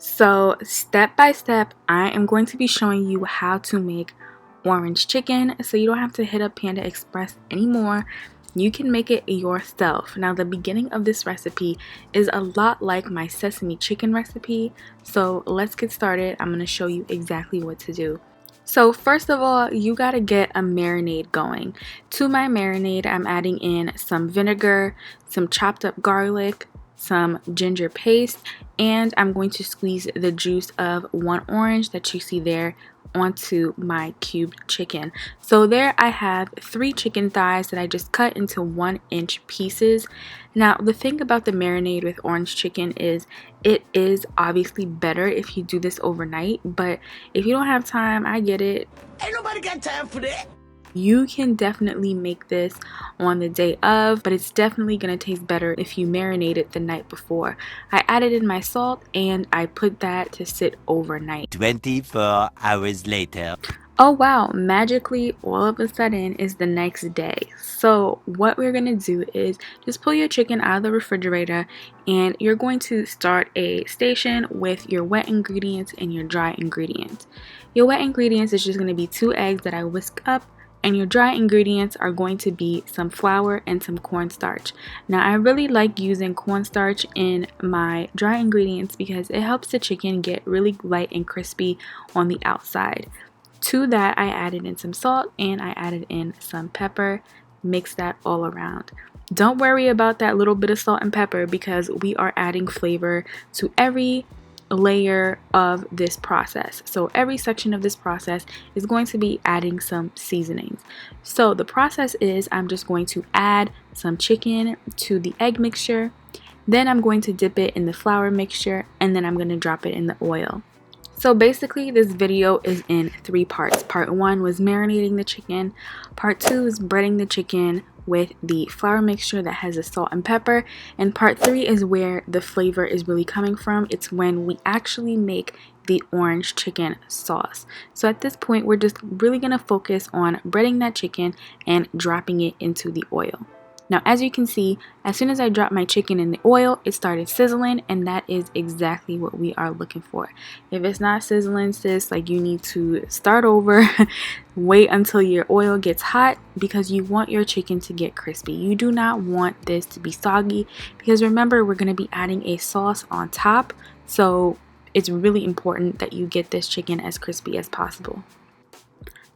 So step by step, I am going to be showing you how to make orange chicken so you don't have to hit up Panda Express anymore. You can make it yourself. Now the beginning of this recipe is a lot like my sesame chicken recipe, so let's get started. I'm going to show you exactly what to do. So first of all, you got to get a marinade going. To my marinade, I'm adding in some vinegar, some chopped up garlic, some ginger paste, and I'm going to squeeze the juice of one orange that you see there onto my cubed chicken. So there I have 3 chicken thighs that I just cut into 1-inch pieces. Now the thing about the marinade with orange chicken is it is obviously better if you do this overnight, but if you don't have time, I get it. Ain't nobody got time for that. You can definitely make this on the day of, but it's definitely going to taste better if you marinate it the night before. I added in my salt and I put that to sit overnight. 24 hours later. Oh wow, magically all of a sudden is the next day. So what we're going to do is just pull your chicken out of the refrigerator and you're going to start a station with your wet ingredients and your dry ingredients. Your wet ingredients is just going to be 2 eggs that I whisk up, and your dry ingredients are going to be some flour and some cornstarch. Now I really like using cornstarch in my dry ingredients because it helps the chicken get really light and crispy on the outside. To that I added in some salt and I added in some pepper, mix that all around. Don't worry about that little bit of salt and pepper because we are adding flavor to every layer of this process. So every section of this process is going to be adding some seasonings. So the process is I'm just going to add some chicken to the egg mixture, then I'm going to dip it in the flour mixture, and then I'm going to drop it in the oil. So basically this video is in 3 parts. Part 1 was marinating the chicken, part 2 is breading the chicken with the flour mixture that has the salt and pepper, and part 3 is where the flavor is really coming from. It's when we actually make the orange chicken sauce. So at this point we're just really going to focus on breading that chicken and dropping it into the oil. Now as you can see, as soon as I dropped my chicken in the oil, it started sizzling, and that is exactly what we are looking for. If it's not sizzling, sis, like you need to start over. Wait until your oil gets hot because you want your chicken to get crispy. You do not want this to be soggy because remember we're going to be adding a sauce on top. So it's really important that you get this chicken as crispy as possible.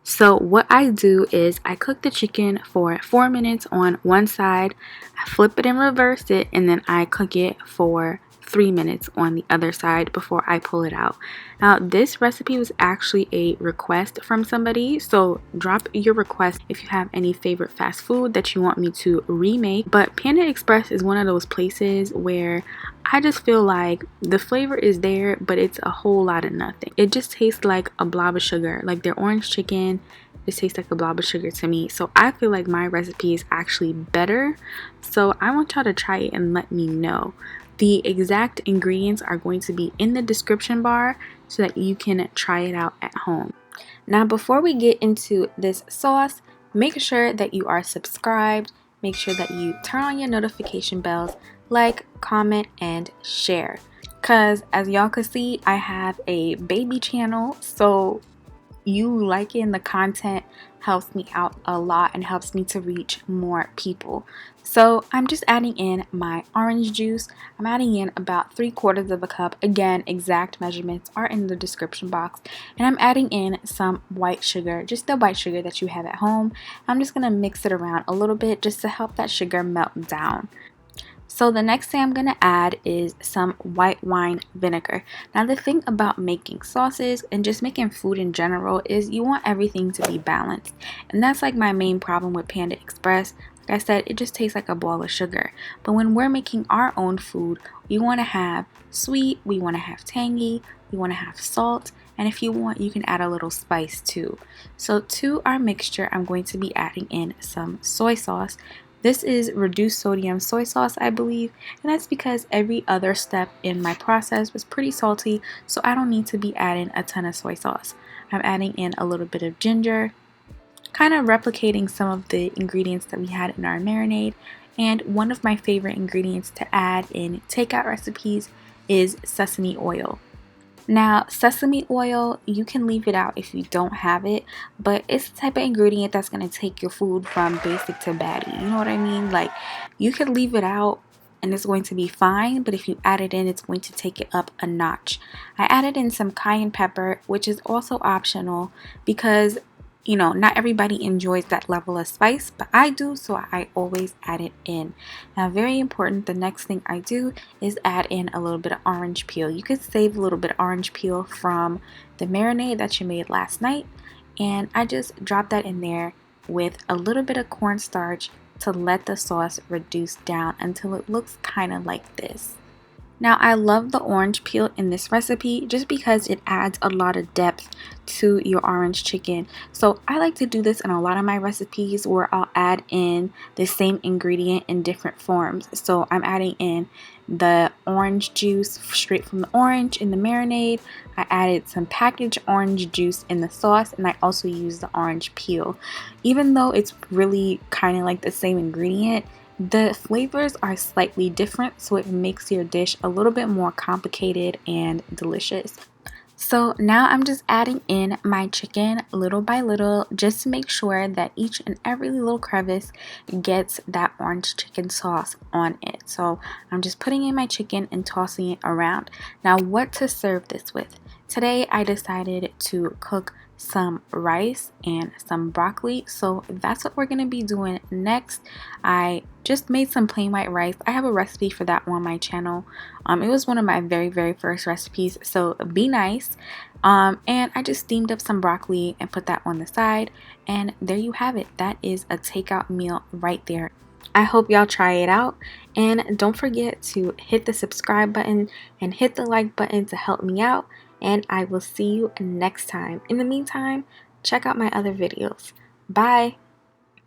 So what I do is I cook the chicken for 4 minutes on one side, I flip it and reverse it, and then I cook it for 3 minutes on the other side before I pull it out. Now this recipe was actually a request from somebody, so drop your request if you have any favorite fast food that you want me to remake. But Panda Express is one of those places where I just feel like the flavor is there, but it's a whole lot of nothing. It just tastes like a blob of sugar. Like their orange chicken just tastes like a blob of sugar to me. So I feel like my recipe is actually better. So I want y'all to try it and let me know. The exact ingredients are going to be in the description bar so that you can try it out at home. Now before we get into this sauce, make sure that you are subscribed. Make sure that you turn on your notification bells, like, comment, and share. Because as y'all can see, I have a baby channel, so you liking the content helps me out a lot and helps me to reach more people. So I'm just adding in my orange juice. I'm adding in about 3/4 of a cup. Again, exact measurements are in the description box. And I'm adding in some white sugar, just the white sugar that you have at home. I'm just going to mix it around a little bit just to help that sugar melt down. So the next thing I'm going to add is some white wine vinegar. Now the thing about making sauces and just making food in general is you want everything to be balanced. And that's like my main problem with Panda Express. Like I said, it just tastes like a ball of sugar. But when we're making our own food, we want to have sweet, we want to have tangy, we want to have salt, and if you want, you can add a little spice too. So to our mixture, I'm going to be adding in some soy sauce. This is reduced sodium soy sauce, I believe, and that's because every other step in my process was pretty salty, so I don't need to be adding a ton of soy sauce. I'm adding in a little bit of ginger, kind of replicating some of the ingredients that we had in our marinade, and one of my favorite ingredients to add in takeout recipes is sesame oil. Now, sesame oil, you can leave it out if you don't have it, but it's the type of ingredient that's going to take your food from basic to baddie. You know what I mean? Like, you could leave it out and it's going to be fine, but if you add it in, it's going to take it up a notch. I added in some cayenne pepper, which is also optional because not everybody enjoys that level of spice, but I do, so I always add it in. Now, very important, the next thing I do is add in a little bit of orange peel. You could save a little bit of orange peel from the marinade that you made last night, and I just drop that in there with a little bit of cornstarch to let the sauce reduce down until it looks kind of like this. Now, I love the orange peel in this recipe just because it adds a lot of depth to your orange chicken. So I like to do this in a lot of my recipes where I'll add in the same ingredient in different forms. So I'm adding in the orange juice straight from the orange in the marinade. I added some packaged orange juice in the sauce, and I also used the orange peel. Even though it's really kind of like the same ingredient, the flavors are slightly different, so it makes your dish a little bit more complicated and delicious. So now I'm just adding in my chicken little by little just to make sure that each and every little crevice gets that orange chicken sauce on it. So I'm just putting in my chicken and tossing it around. Now, what to serve this with? Today I decided to cook some rice and some broccoli, so that's what we're going to be doing next. I just made some plain white rice. I have a recipe for that on my channel. It was one of my very first recipes, so be nice. And I just steamed up some broccoli and put that on the side, and there you have it. That is a takeout meal right there. I hope y'all try it out, and don't forget to hit the subscribe button and hit the like button to help me out, and I will see you next time. In the meantime, check out my other videos. Bye!